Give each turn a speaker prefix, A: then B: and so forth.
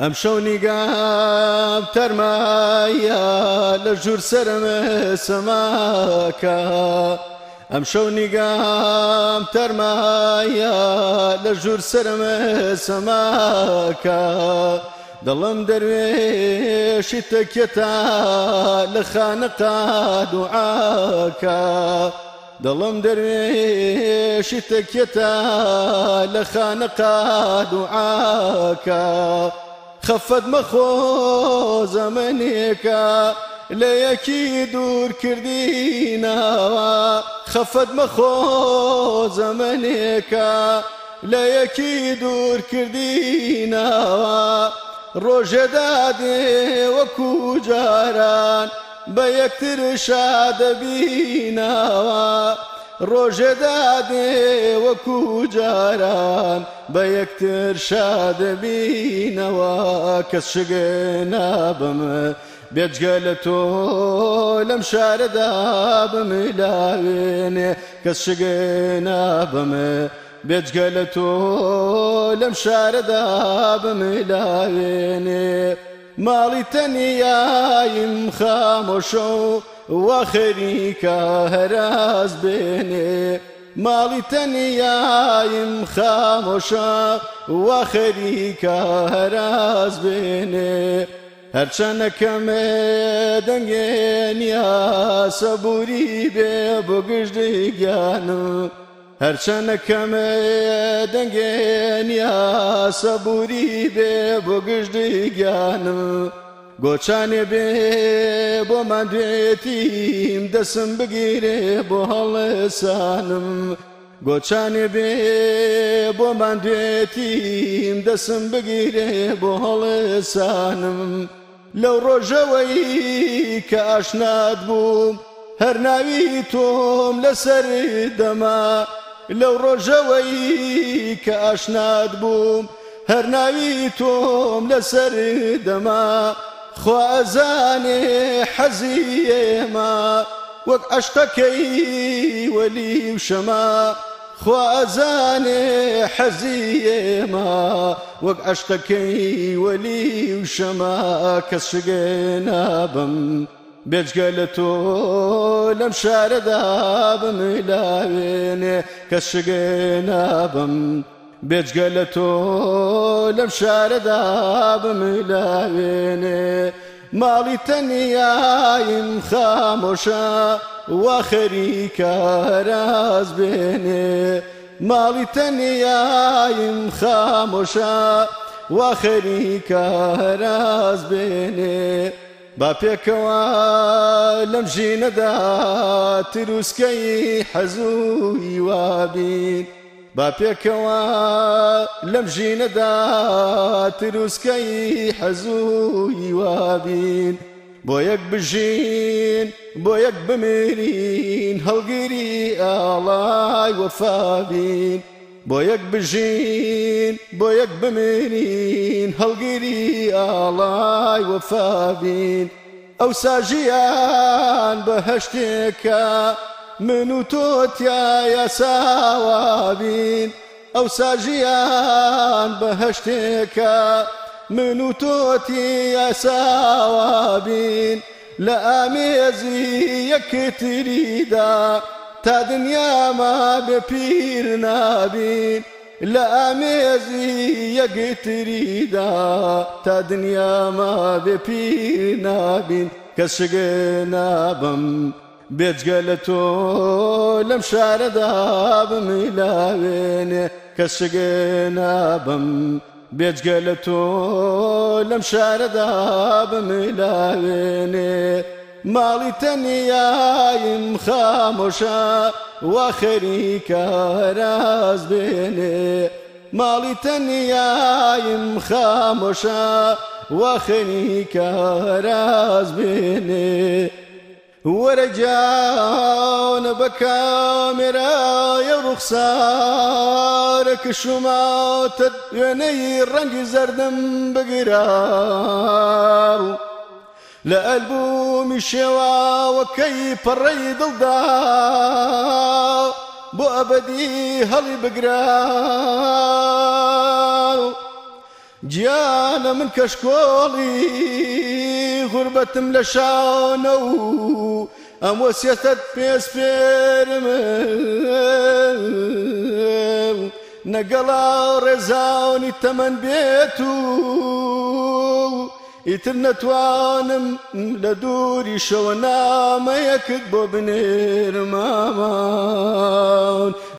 A: ئەم شەو نیگام تەرمایە لە ژوور سەرمە سەماکە ئەم شەو نیگام تەرمایە لە ژوور سەرمە سەماکە دڵم دەروێشی تەکێتە لە خانقا دوعاکە دڵم دەروێشی تەکێتە لە خانقا دوعاکە خەفەت مەخۆ زەمانێکە لە یەکی دوور کردینەوە خەفەت مەخۆ زەمانێکە لە یەکی دوور کردینەوە ڕۆژێ دادێ وەکو جاران بە یەکتر شادەبینەوە ڕۆژێ دادێ وەکو جاران بە یەکتر شادەبینەوە کەس شگە نابەمە بێجگە لە تۆ لەم شارەدا بملاوێنێ کەس شگە نابەمە بێجگە لە تۆ لەم شارەدا بملاوێنێ ماڵی تەنیایم خامۆشە و خەریکە هەراز بێنێ ماڵی تەنیایم خامۆشە و خەریکە هەراز بێنێ هەرچەندەکەمێ دەنگێنیا سەبووری بێ بۆ گشتی گیانم هەرچەندەکەمێ دەنگێنیا سەبووری بێ بۆ گشتی گیانم گۆچانێ بێ بۆ مادوێتیم دەسم بگیرێ بۆ هەڵێسانم گۆچانێ بێ بۆ مادوێتیم دەسم بگیرێ بۆ هەڵێسانم لەو ڕۆژەوەی کە ئاشنات بووم هەر ناوی تۆم لەسەر دەما لەو ڕۆژەوەی کە ئاشنات بووم هەر ناوی تۆم لەسەر دەما خوا ئەزانێ حەزی ئێمە وەک عەشقەکەی وەلی و شەما خوا ئەزانێ حەزی ئێمە وەک عەشقەکەی وەلی و شەما کەس شگە نابەم بێجگە لە تۆ لەم شارەدا بملاوێنێ کەس شگە نابەم بێجگە لە تۆ لەم شارەدا بملاوێنێ ماڵی تەنیایم خامۆشە و خەریکە هەراز بێنێ ماڵی تەنیایم خامۆشە و خەریکە هەراز بێنێ با پێکەوە لەم ژینەدا تروسکەی حەزووی وابین با پێکەوە لەم ژینەدا تروسکەی حەزووی وابین بۆ یەک بژین بۆ یەک بمرین هەڵگیری ئاڵای وەفابین بۆ یەک بژین بۆ یەک بمرین هەڵگیری ئاڵای وەفابین ئەو ساژیان بەهەشتێکە من و تۆ تایە ساوابین ئەو ساژیان بەهەشتێکە من و تۆ تایە ساوابین لە ئامێزی یەکتریدا تا دنیاما بێ پیر نابین لە ئامێزی یەکتریدا تا دنیاما بێ پیر نابین کەس شگە نابەم بێجگە لە تۆ لەم شارەدا بملاوێنێ کەس شگە نابەم بێجگە لە تۆ لەم شارەدا بملاوێنێ ماڵی تەنیایم خامۆشە و خەریکە هەراز بێنێ ماڵی تەنیایم خامۆشە و خەریکە هەراز بێنێ وەرە گیانە بە کامێرایە ڕوخسارە کشوماتە وێنەی ڕەنگی زەردم بگرە لە ئەلبومی شێواوەکەی پەڕەی دڵدا بۆ ئەبەدی هەڵی بگرە گیانە من کەشکۆڵی غوربەتم لە شانە و ئەم وەسیەتت پێسپێرم نەگەڵا ڕێزاونی تەمەن بێت و ئیتر نەتوانم لە دووری شەوە نامەیەکت بۆ بنێرم ئامان